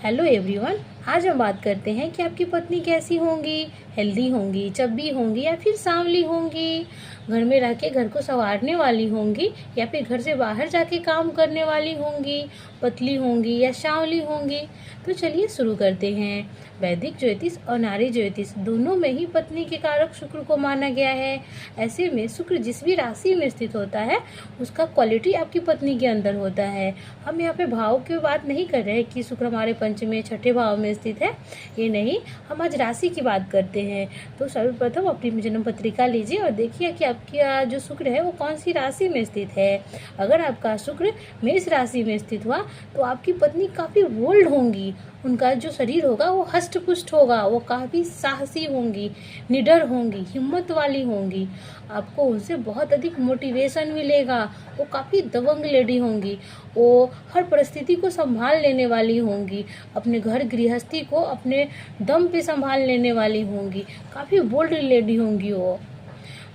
Hello everyone. आज हम बात करते हैं कि आपकी पत्नी कैसी होंगी, हेल्दी होंगी, चब्बी होंगी या फिर सांवली होंगी, घर में रह के घर को संवारने वाली होंगी या फिर घर से बाहर जाके काम करने वाली होंगी, पतली होंगी या सांवली होंगी। तो चलिए शुरू करते हैं। वैदिक ज्योतिष और नारी ज्योतिष दोनों में ही पत्नी के कारक शुक्र को माना गया है। ऐसे में शुक्र जिस भी राशि में स्थित होता है उसका क्वालिटी आपकी पत्नी के अंदर होता है। हम यहाँ पे भाव की बात नहीं कर रहे कि शुक्र हमारे पंचमे छठे भाव में स्थित है, ये नहीं, हम आज राशि की बात करते हैं। तो सर्वप्रथम अपनी जन्म पत्रिका लीजिए और देखिए कि आपका जो शुक्र है वो कौन सी राशि में स्थित है। अगर आपका शुक्र मेष राशि में स्थित हुआ तो आपकी पत्नी काफ़ी बोल्ड होंगी, उनका जो शरीर होगा वो हष्ट पुष्ट होगा, वो काफ़ी साहसी होंगी, निडर होंगी, हिम्मत वाली होंगी। आपको उनसे बहुत अधिक मोटिवेशन मिलेगा। वो काफ़ी दबंग लेडी होंगी, वो हर परिस्थिति को संभाल लेने वाली होंगी, अपने घर गृहस्थी को अपने दम पे संभाल लेने वाली होंगी, काफ़ी बोल्ड लेडी होंगी वो।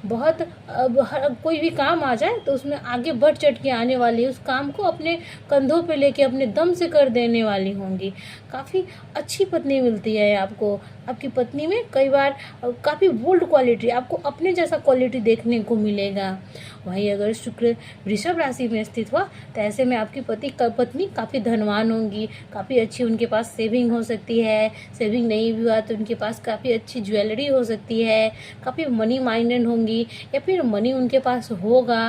बहुत अब हर कोई भी काम आ जाए तो उसमें आगे बढ़ चढ़ के आने वाली, उस काम को अपने कंधों पे लेके अपने दम से कर देने वाली होंगी। काफ़ी अच्छी पत्नी मिलती है आपको। आपकी पत्नी में कई बार काफ़ी बोल्ड क्वालिटी, आपको अपने जैसा क्वालिटी देखने को मिलेगा। वहीं अगर शुक्र वृषभ राशि में स्थित हुआ तो ऐसे में आपकी पत्नी काफ़ी धनवान होंगी, काफ़ी अच्छी उनके पास सेविंग हो सकती है। सेविंग नहीं भी हुआ तो उनके पास काफ़ी अच्छी ज्वेलरी हो सकती है, काफ़ी मनी माइंडेड होंगी या फिर मनी उनके पास होगा।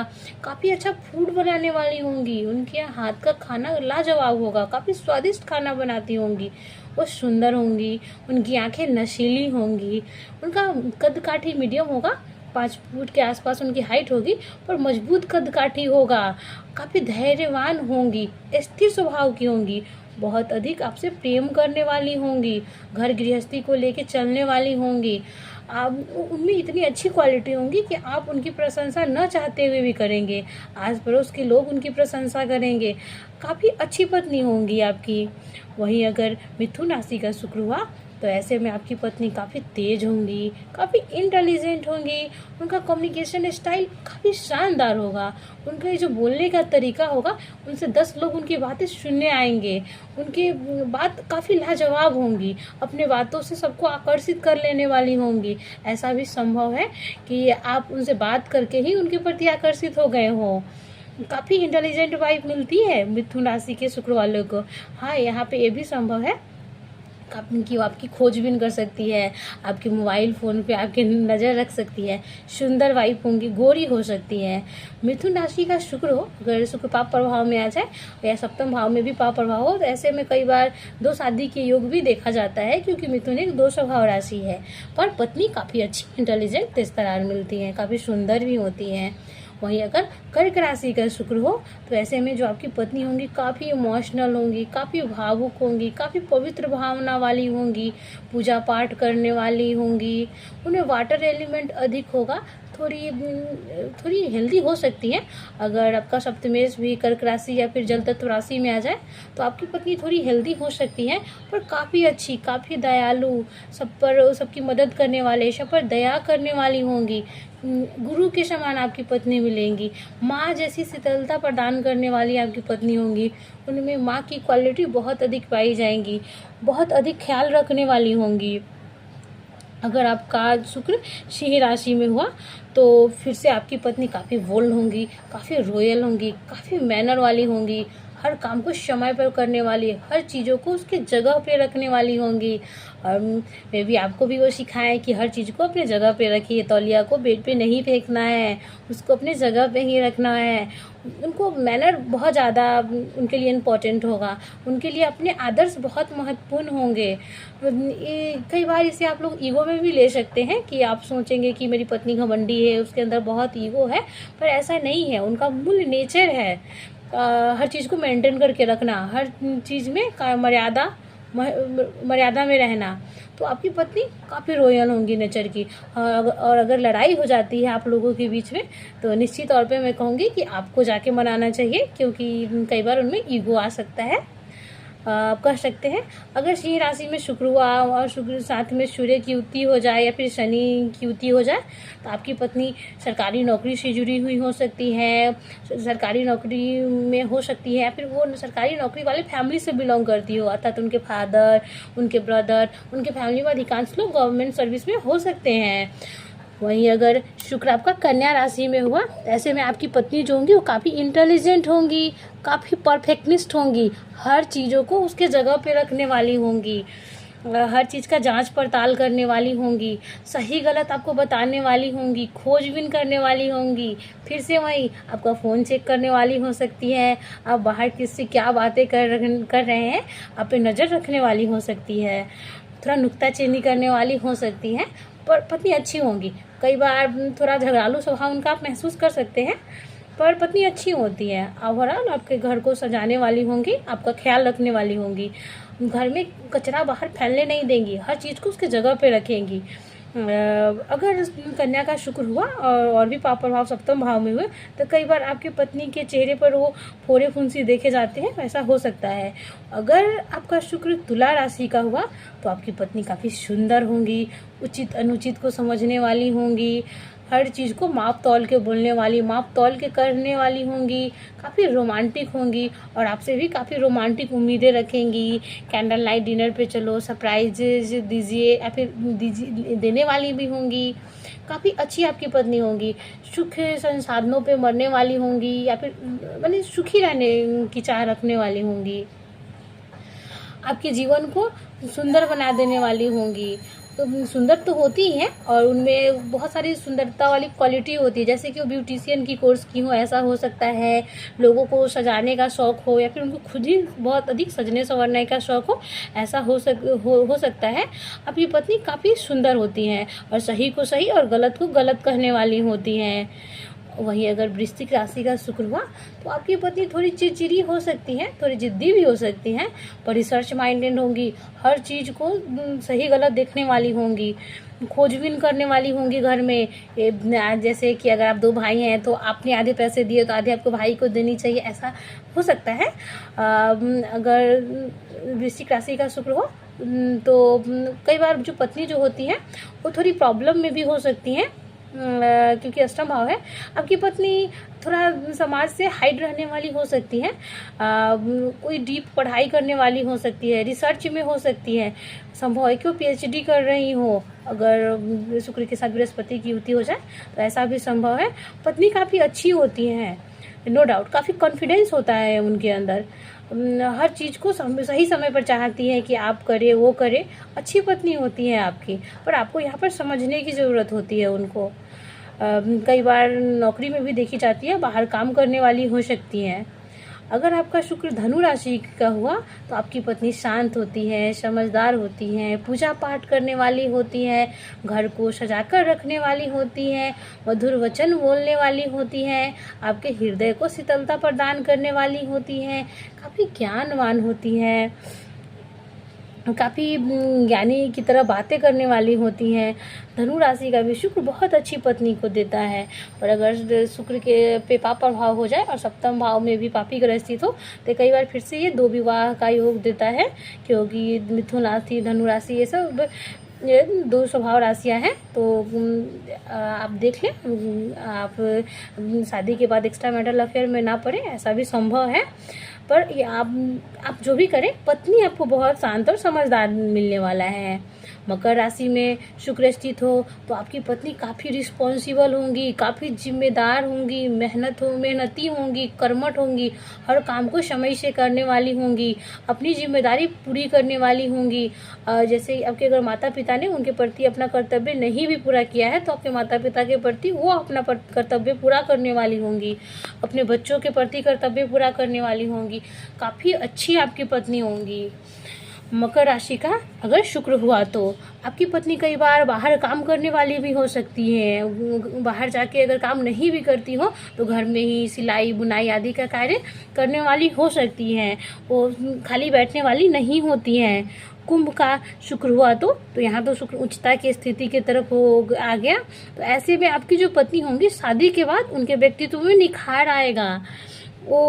काफ़ी अच्छा फूड बनाने वाली होंगी, उनके हाथ का खाना लाजवाब होगा, काफ़ी स्वादिष्ट खाना बनाती होंगी। वो सुंदर होंगी, उनकी आंखें नशीली होंगी, उनका कद काठी मीडियम होगा, 5 फुट के आसपास उनकी हाइट होगी, पर मजबूत कद काठी होगा। काफ़ी धैर्यवान होंगी, स्थिर स्वभाव की होंगी, बहुत अधिक आपसे प्रेम करने वाली होंगी, घर गृहस्थी को लेके चलने वाली होंगी। आप उनमें इतनी अच्छी क्वालिटी होंगी कि आप उनकी प्रशंसा न चाहते हुए भी करेंगे, आस पड़ोस के लोग उनकी प्रशंसा करेंगे। काफ़ी अच्छी पत्नी होंगी आपकी। वहीं अगर मिथुन राशि का शुक्र हुआ तो ऐसे में आपकी पत्नी काफ़ी तेज होंगी, काफ़ी इंटेलिजेंट होंगी, उनका कम्युनिकेशन स्टाइल काफ़ी शानदार होगा, उनका ये जो बोलने का तरीका होगा उनसे 10 लोग उनकी बातें सुनने आएंगे, उनकी बात काफ़ी लाजवाब होंगी, अपने बातों से सबको आकर्षित कर लेने वाली होंगी। ऐसा भी संभव है कि आप उनसे बात करके ही उनके प्रति आकर्षित हो गए हों। काफ़ी इंटेलिजेंट वाइफ मिलती है मिथुन राशि के शुक्र वालों को। हाँ, यहाँ पे ये भी संभव है कि वो आपकी खोजबीन कर सकती है, आपके मोबाइल फ़ोन पे आपकी नज़र रख सकती है, सुंदर वाइफ होंगी, गोरी हो सकती है। मिथुन राशि का शुक्र हो, अगर शुक्र पाप प्रभाव में आ जाए या सप्तम भाव में भी पाप प्रभाव हो तो ऐसे में कई बार 2 शादी के योग भी देखा जाता है, क्योंकि मिथुन एक 2 स्वभाव राशि है। पर पत्नी काफ़ी अच्छी इंटेलिजेंट तेजतरार मिलती है, काफ़ी सुंदर भी होती हैं। वहीं अगर कर्क राशि का शुक्र हो तो ऐसे में जो आपकी पत्नी होंगी काफ़ी इमोशनल होंगी, काफ़ी भावुक होंगी, काफ़ी पवित्र भावना वाली होंगी, पूजा पाठ करने वाली होंगी, उनमें वाटर एलिमेंट अधिक होगा, थोड़ी हेल्दी हो सकती हैं। अगर आपका सप्तमेश भी कर्क राशि या फिर जल तत्व राशि में आ जाए तो आपकी पत्नी थोड़ी हेल्दी हो सकती है, पर काफ़ी अच्छी, काफ़ी दयालु, सबकी मदद करने वाले, सब पर दया करने वाली होंगी। गुरु के समान आपकी पत्नी मिलेंगी, माँ जैसी शीतलता प्रदान करने वाली आपकी पत्नी होंगी। उनमें माँ की क्वालिटी बहुत अधिक पाई जाएंगी, बहुत अधिक ख्याल रखने वाली होंगी। अगर आपका शुक्र सिंह राशि में हुआ तो फिर से आपकी पत्नी काफ़ी बोल्ड होंगी, काफ़ी रॉयल होंगी, काफ़ी मैनर वाली होंगी, हर काम को समय पर करने वाली, हर चीज़ों को उसके जगह पे रखने वाली होंगी। और मे भी आपको भी वो सिखाएं कि हर चीज़ को अपने जगह पे रखिए, तौलिया को बेड पे नहीं फेंकना है, उसको अपने जगह पे ही रखना है। उनको मैनर बहुत ज़्यादा उनके लिए इम्पोर्टेंट होगा, उनके लिए अपने आदर्श बहुत महत्वपूर्ण होंगे। कई बार इसे आप लोग ईगो में भी ले सकते हैं कि आप सोचेंगे कि मेरी पत्नी घमंडी है, उसके अंदर बहुत ईगो है, पर ऐसा नहीं है। उनका मूल नेचर है हर चीज़ को मेंटेन करके रखना, हर चीज़ में मर्यादा में रहना। तो आपकी पत्नी काफ़ी रॉयल होंगी नेचर की। और अगर लड़ाई हो जाती है आप लोगों के बीच में तो निश्चित तौर पे मैं कहूँगी कि आपको जाके मनाना चाहिए, क्योंकि कई बार उनमें ईगो आ सकता है। आप कह सकते हैं। अगर सिंह राशि में शुक्र हुआ और शुक्र साथ में सूर्य की युति हो जाए या फिर शनि की युति हो जाए तो आपकी पत्नी सरकारी नौकरी से जुड़ी हुई हो सकती है, सरकारी नौकरी में हो सकती है, या फिर वो सरकारी नौकरी वाले फैमिली से बिलोंग करती हो, अर्थात उनके फादर, उनके ब्रदर, उनके फैमिली में अधिकांश लोग गवर्नमेंट सर्विस में हो सकते हैं। वहीं अगर शुक्र आपका कन्या राशि में हुआ तो ऐसे में आपकी पत्नी जो होंगी वो काफ़ी इंटेलिजेंट होंगी, काफ़ी परफेक्टनिस्ट होंगी, हर चीज़ों को उसके जगह पे रखने वाली होंगी, हर चीज़ का जांच पड़ताल करने वाली होंगी, सही गलत आपको बताने वाली होंगी, खोजबीन करने वाली होंगी। फिर से वही आपका फ़ोन चेक करने वाली हो सकती है, आप बाहर किससे क्या बातें कर रहे हैं आप पे नज़र रखने वाली हो सकती है, थोड़ा नुक्ताचीनी करने वाली हो सकती है, पर पत्नी अच्छी होंगी। कई बार थोड़ा झगड़ालू स्वभाव उनका आप महसूस कर सकते हैं, पर पत्नी अच्छी होती है। ओवरऑल आपके घर को सजाने वाली होंगी, आपका ख्याल रखने वाली होंगी, घर में कचरा बाहर फैलने नहीं देंगी, हर चीज़ को उसके जगह पे रखेंगी। अगर कन्या का शुक्र हुआ और भी पाप प्रभाव सप्तम भाव में हुए तो कई बार आपकी पत्नी के चेहरे पर वो फोड़े फुंसी देखे जाते हैं, वैसा हो सकता है। अगर आपका शुक्र तुला राशि का हुआ तो आपकी पत्नी काफ़ी सुंदर होंगी, उचित अनुचित को समझने वाली होंगी, हर चीज़ को माप तौल के बोलने वाली, माप तौल के करने वाली होंगी, काफ़ी रोमांटिक होंगी और आपसे भी काफ़ी रोमांटिक उम्मीदें रखेंगी। कैंडल लाइट डिनर पे चलो, सरप्राइजेज दीजिए या फिर देने वाली भी होंगी। काफ़ी अच्छी आपकी पत्नी होंगी, सुख संसाधनों पे मरने वाली होंगी या फिर माने सुखी रहने की चाह रखने वाली होंगी, आपके जीवन को सुंदर बना देने वाली होंगी। तो सुंदर तो होती ही हैं और उनमें बहुत सारी सुंदरता वाली क्वालिटी होती है, जैसे कि वो ब्यूटिशियन की कोर्स की हो, ऐसा हो सकता है। लोगों को सजाने का शौक़ हो या फिर उनको खुद ही बहुत अधिक सजने संवरने का शौक़ हो, ऐसा हो सकता है। अब ये पत्नी काफ़ी सुंदर होती हैं और सही को सही और गलत को गलत कहने वाली होती हैं। वहीं अगर वृश्चिक राशि का शुक्र हुआ तो आपकी पत्नी थोड़ी चिड़चिड़ी हो सकती है, थोड़ी जिद्दी भी हो सकती हैं, पर रिसर्च माइंडेड होंगी, हर चीज़ को सही गलत देखने वाली होंगी, खोजबीन करने वाली होंगी घर में। जैसे कि अगर आप 2 भाई हैं तो आपने आधे पैसे दिए तो आधे आपको भाई को देनी चाहिए, ऐसा हो सकता है। अगर वृश्चिक राशि का शुक्र हो तो कई बार जो पत्नी जो होती है वो थोड़ी प्रॉब्लम में भी हो सकती हैं, क्योंकि अष्टम भाव है। आपकी पत्नी थोड़ा समाज से हाइड रहने वाली हो सकती है, कोई डीप पढ़ाई करने वाली हो सकती है, रिसर्च में हो सकती है, संभव है कि वो PhD कर रही हो। अगर शुक्र के साथ बृहस्पति की युति हो जाए तो ऐसा भी संभव है। पत्नी काफ़ी अच्छी होती है, नो डाउट, काफ़ी कॉन्फिडेंस होता है उनके अंदर, हर चीज़ को सही समय पर चाहती है कि आप करें वो करें। अच्छी पत्नी होती है आपकी, पर आपको यहाँ पर समझने की ज़रूरत होती है उनको। कई बार नौकरी में भी देखी जाती है, बाहर काम करने वाली हो सकती हैं। अगर आपका शुक्र धनु राशि का हुआ तो आपकी पत्नी शांत होती है, समझदार होती हैं, पूजा पाठ करने वाली होती है, घर को सजाकर रखने वाली होती है, मधुर वचन बोलने वाली होती हैं, आपके हृदय को शीतलता प्रदान करने वाली होती हैं, काफ़ी ज्ञानवान होती हैं, काफ़ी ज्ञानी की तरह बातें करने वाली होती हैं। धनु राशि का भी शुक्र बहुत अच्छी पत्नी को देता है। और अगर शुक्र के पे पाप प्रभाव हो जाए और सप्तम भाव में भी पापी ग्रह स्थित हो तो कई बार फिर से ये 2 विवाह का योग देता है, क्योंकि मिथुन राशि, धनु राशि, ये सब 2 स्वभाव राशियाँ हैं। तो आप देख लें, आप शादी के बाद एक्स्ट्रा मैरिटल अफेयर में ना पड़े, ऐसा भी संभव है। पर ये आप जो भी करें, पत्नी आपको बहुत शांत और समझदार मिलने वाला है। मकर राशि में शुक्र स्थित हो तो आपकी पत्नी काफ़ी रिस्पॉन्सिबल होंगी, काफ़ी जिम्मेदार होंगी, मेहनती होंगी, कर्मठ होंगी, हर काम को समय से करने वाली होंगी, अपनी जिम्मेदारी पूरी करने वाली होंगी। जैसे आपके अगर माता पिता ने उनके प्रति अपना कर्तव्य नहीं भी पूरा किया है तो आपके माता पिता के प्रति वो अपना कर्तव्य पूरा करने वाली होंगी, अपने बच्चों के प्रति कर्तव्य पूरा करने वाली होंगी, काफ़ी अच्छी आपकी पत्नी होंगी। मकर राशि का अगर शुक्र हुआ तो आपकी पत्नी कई बार बाहर काम करने वाली भी हो सकती है, बाहर जाके अगर काम नहीं भी करती हो तो घर में ही सिलाई बुनाई आदि का कार्य करने वाली हो सकती हैं, वो खाली बैठने वाली नहीं होती हैं। कुंभ का शुक्र हुआ तो यहाँ तो शुक्र उच्चता की स्थिति की तरफ आ गया, तो ऐसे में आपकी जो पत्नी होंगी शादी के बाद उनके व्यक्तित्व में निखार आएगा, वो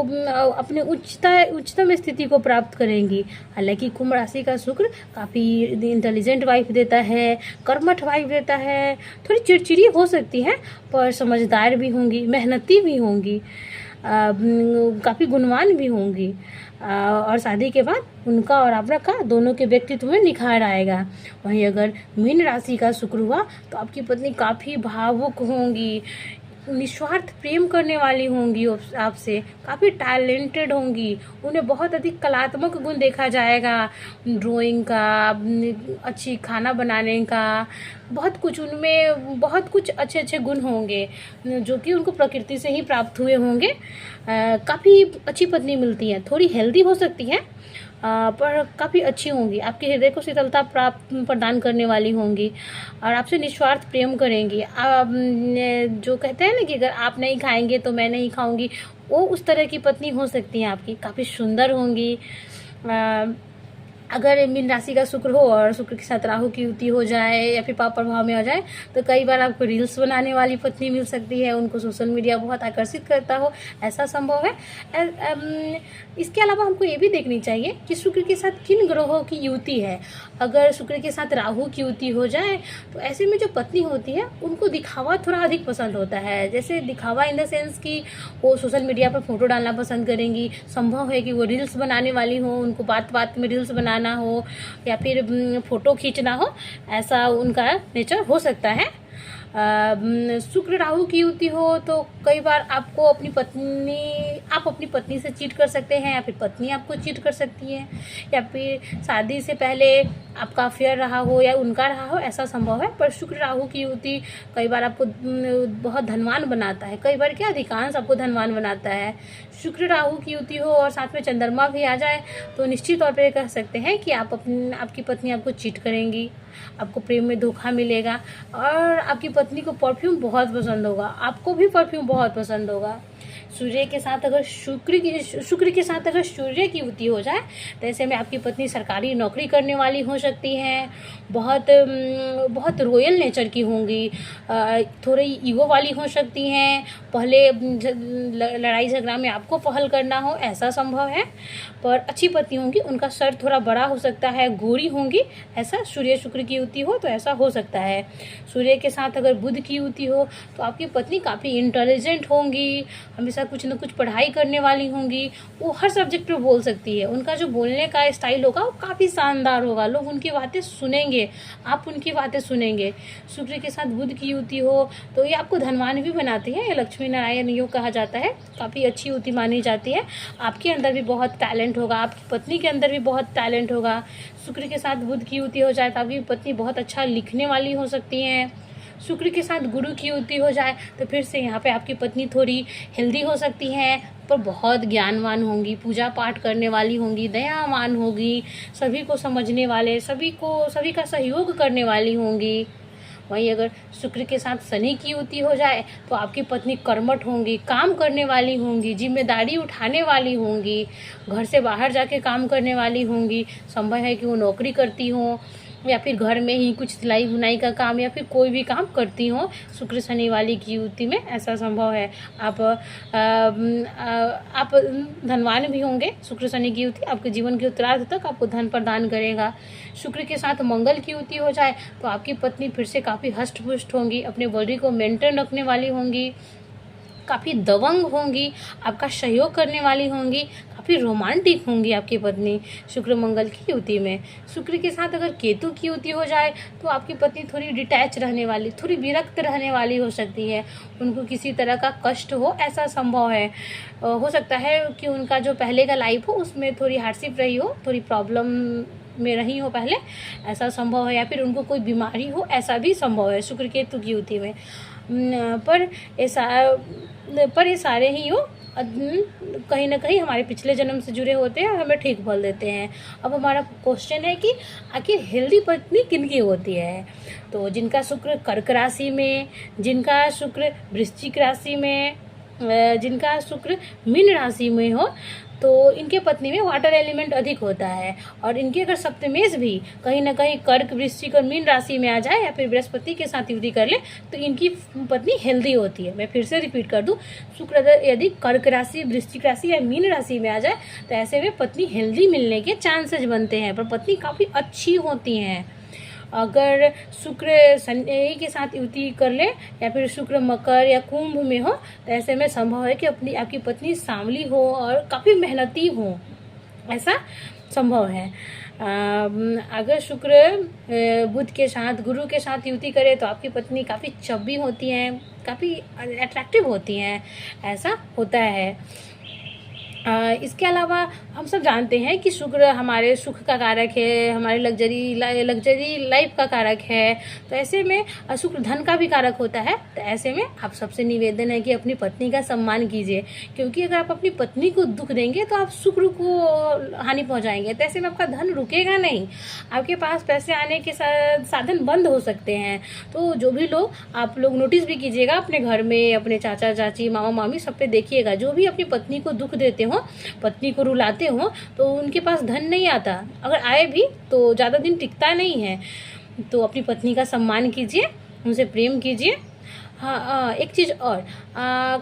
अपने उच्चतम स्थिति को प्राप्त करेंगी। हालांकि कुंभ राशि का शुक्र काफ़ी इंटेलिजेंट वाइफ देता है, कर्मठ वाइफ देता है, थोड़ी चिड़चिड़ी हो सकती हैं पर समझदार भी होंगी, मेहनती भी होंगी, काफ़ी गुणवान भी होंगी। और शादी के बाद उनका और आपका दोनों के व्यक्तित्व में निखार आएगा। वहीं अगर मीन राशि का शुक्र हुआ तो आपकी पत्नी काफ़ी भावुक होंगी, निस्वार्थ प्रेम करने वाली होंगी, आपसे काफ़ी टैलेंटेड होंगी। उन्हें बहुत अधिक कलात्मक गुण देखा जाएगा, ड्राइंग का, अच्छी खाना बनाने का, बहुत कुछ उनमें, बहुत कुछ अच्छे अच्छे गुण होंगे जो कि उनको प्रकृति से ही प्राप्त हुए होंगे। काफ़ी अच्छी पत्नी मिलती है, थोड़ी हेल्दी हो सकती है पर काफ़ी अच्छी होंगी, आपके हृदय को शीतलता प्राप्त प्रदान करने वाली होंगी और आपसे निस्वार्थ प्रेम करेंगी। जो कहते हैं ना कि अगर आप नहीं खाएंगे तो मैं नहीं खाऊंगी, वो उस तरह की पत्नी हो सकती है आपकी। काफ़ी सुंदर होंगी। अगर मीन राशि का शुक्र हो और शुक्र के साथ राहु की युति हो जाए या फिर पाप प्रभाव में आ जाए तो कई बार आपको रील्स बनाने वाली पत्नी मिल सकती है, उनको सोशल मीडिया बहुत आकर्षित करता हो, ऐसा संभव है। इसके अलावा हमको ये भी देखनी चाहिए कि शुक्र के साथ किन ग्रहों की युति है। अगर शुक्र के साथ राहु की युति हो जाए तो ऐसे में जो पत्नी होती है उनको दिखावा थोड़ा अधिक पसंद होता है। जैसे दिखावा इन द सेंस कि वो सोशल मीडिया पर फोटो डालना पसंद करेंगी, संभव है कि वो रील्स बनाने वाली हो, उनको बात बात में रील्स बनाना हो या फिर फोटो खींचना हो, ऐसा उनका नेचर हो सकता है। शुक्र राहु की युति हो तो कई बार आप अपनी पत्नी से चीट कर सकते हैं या फिर पत्नी आपको चीट कर सकती है, या फिर शादी से पहले आपका अफेयर रहा हो या उनका रहा हो, ऐसा संभव है। पर शुक्र राहु की युति कई बार आपको बहुत धनवान बनाता है, कई बार क्या अधिकांश आपको धनवान बनाता है। शुक्र राहु की युति हो और साथ में चंद्रमा भी आ जाए तो निश्चित तौर पर कह सकते हैं कि आपकी पत्नी आपको चीट करेंगी, आपको प्रेम में धोखा मिलेगा और आपकी पत्नी को परफ्यूम बहुत पसंद होगा, आपको भी परफ्यूम बहुत पसंद होगा। सूर्य के साथ अगर शुक्र के साथ अगर सूर्य की युति हो जाए तो ऐसे में आपकी पत्नी सरकारी नौकरी करने वाली हो सकती है, बहुत रॉयल नेचर की होंगी, थोड़ी ईगो वाली हो सकती हैं, पहले लड़ाई झगड़ा में आपको पहल करना हो, ऐसा संभव है। पर अच्छी पत्नी होंगी, उनका सर थोड़ा बड़ा हो सकता है, गोरी होंगी, ऐसा सूर्य शुक्र की युति हो तो ऐसा हो सकता है। सूर्य के साथ अगर बुध की युति हो तो आपकी पत्नी काफ़ी इंटेलिजेंट होंगी, हमेशा कुछ न कुछ पढ़ाई करने वाली होंगी, वो हर सब्जेक्ट पे बोल सकती है, उनका जो बोलने का स्टाइल होगा वो काफ़ी शानदार होगा, लोग उनकी बातें सुनेंगे, आप उनकी बातें सुनेंगे। शुक्र के साथ बुध की युति हो तो ये आपको धनवान भी बनाती है, लक्ष्मी नारायण योग कहा जाता है, काफ़ी अच्छी युति मानी जाती है। आपके अंदर भी बहुत टैलेंट होगा, आपकी पत्नी के अंदर भी बहुत टैलेंट होगा। शुक्र के साथ बुध की युति हो जाए तो आपकी पत्नी बहुत अच्छा लिखने वाली हो सकती हैं। शुक्र के साथ गुरु की युति हो जाए तो फिर से यहाँ पे आपकी पत्नी थोड़ी हेल्दी हो सकती है पर बहुत ज्ञानवान होंगी, पूजा पाठ करने वाली होंगी, दयावान होगी, सभी को समझने वाले, सभी का सहयोग करने वाली होंगी। वहीं अगर शुक्र के साथ शनि की युति हो जाए तो आपकी पत्नी कर्मठ होंगी, काम करने वाली होंगी, जिम्मेदारी उठाने वाली होंगी, घर से बाहर जाके काम करने वाली होंगी, संभव है कि वो नौकरी करती हों या फिर घर में ही कुछ सिलाई बुनाई का काम या फिर कोई भी काम करती हो शुक्र शनि वाली की युति में, ऐसा संभव है। आप धनवान भी होंगे, शुक्र शनि की युति आपके जीवन के उत्तरार्ध तक आपको धन प्रदान करेगा। शुक्र के साथ मंगल की युति हो जाए तो आपकी पत्नी फिर से काफ़ी हष्ट पुष्ट होंगी, अपने बॉडी को मेंटेन रखने वाली होंगी, काफ़ी दबंग होंगी, आपका सहयोग करने वाली होंगी, काफ़ी रोमांटिक होंगी आपकी पत्नी शुक्र मंगल की युति में। शुक्र के साथ अगर केतु की युति हो जाए तो आपकी पत्नी थोड़ी डिटैच रहने वाली, थोड़ी विरक्त रहने वाली हो सकती है, उनको किसी तरह का कष्ट हो, ऐसा संभव है। हो सकता है कि उनका जो पहले का लाइफ हो उसमें थोड़ी हार्डशिप रही हो, थोड़ी प्रॉब्लम में रही हो पहले, ऐसा संभव है, या फिर उनको कोई बीमारी हो, ऐसा भी संभव है शुक्र केतु की युति में। पर ये सारे ही हो कहीं ना कहीं हमारे पिछले जन्म से जुड़े होते हैं और हमें ठीक बोल देते हैं। अब हमारा क्वेश्चन है कि आखिर हेल्दी पत्नी किनकी होती है। तो जिनका शुक्र कर्क राशि में, जिनका शुक्र वृश्चिक राशि में, जिनका शुक्र मीन राशि में हो, तो इनके पत्नी में वाटर एलिमेंट अधिक होता है। और इनके अगर सप्तमेश भी कहीं ना कहीं कर्क, वृश्चिक और मीन राशि में आ जाए या फिर बृहस्पति के साथ युति कर ले तो इनकी पत्नी हेल्दी होती है। मैं फिर से रिपीट कर दूं, शुक्र यदि कर्क राशि, वृश्चिक राशि या मीन राशि में आ जाए तो ऐसे में पत्नी हेल्दी मिलने के चांसेस बनते हैं, पर पत्नी काफ़ी अच्छी होती हैं। अगर शुक्र शनि के साथ युति कर ले या फिर शुक्र मकर या कुंभ में हो तो ऐसे में संभव है कि आपकी पत्नी सांवली हो और काफ़ी मेहनती हो, ऐसा संभव है। अगर शुक्र बुध के साथ, गुरु के साथ युति करे तो आपकी पत्नी काफ़ी चब्बी होती हैं, काफ़ी अट्रैक्टिव होती हैं, ऐसा होता है। इसके अलावा हम सब जानते हैं कि शुक्र हमारे सुख का कारक है, हमारे लग्जरी लाइफ का कारक है। तो ऐसे में शुक्र धन का भी कारक होता है। तो ऐसे में आप सबसे निवेदन है कि अपनी पत्नी का सम्मान कीजिए, क्योंकि अगर आप अपनी पत्नी को दुख देंगे तो आप शुक्र को हानि पहुंचाएंगे। तो ऐसे में आपका धन रुकेगा नहीं, आपके पास पैसे आने के साधन बंद हो सकते हैं। तो जो भी लोग, आप लोग नोटिस भी कीजिएगा अपने घर में, अपने चाचा चाची, मामा मामी सब पे देखिएगा, जो भी अपनी पत्नी को दुख देते हो, पत्नी को रुलाते हो, तो उनके पास धन नहीं आता। अगर आए भी तो ज़्यादा दिन टिकता नहीं है। तो अपनी पत्नी का सम्मान कीजिए, उनसे प्रेम कीजिए। हाँ, एक चीज़ और,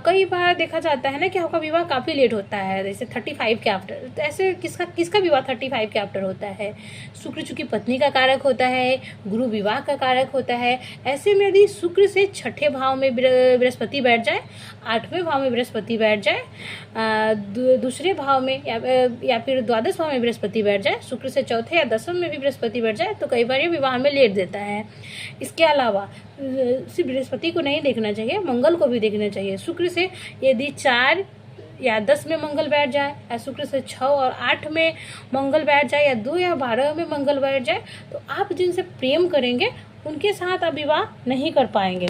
कई बार देखा जाता है ना कि आपका विवाह काफ़ी लेट होता है, जैसे 35 के आफ्टर। तो ऐसे किसका विवाह 35 के आफ्टर होता है? शुक्र चूंकि पत्नी का कारक होता है, गुरु विवाह का कारक होता है। ऐसे में यदि शुक्र से छठे भाव में बृहस्पति बैठ जाए, 8वें भाव में बृहस्पति बैठ जाए, दूसरे भाव में या फिर द्वादश भाव में बृहस्पति बैठ जाए, शुक्र से चौथे या 10वें में भी बृहस्पति बैठ जाए, तो कई बार ये विवाह में लेट देता है। इसके अलावा सिर्फ बृहस्पति को नहीं देखना चाहिए, मंगल को भी देखना चाहिए। शुक्र से यदि 4 या 10 में मंगल बैठ जाए, या शुक्र से 6 और 8 में मंगल बैठ जाए, या 2 या 12 में मंगल बैठ जाए, तो आप जिनसे प्रेम करेंगे उनके साथ आप विवाह नहीं कर पाएंगे।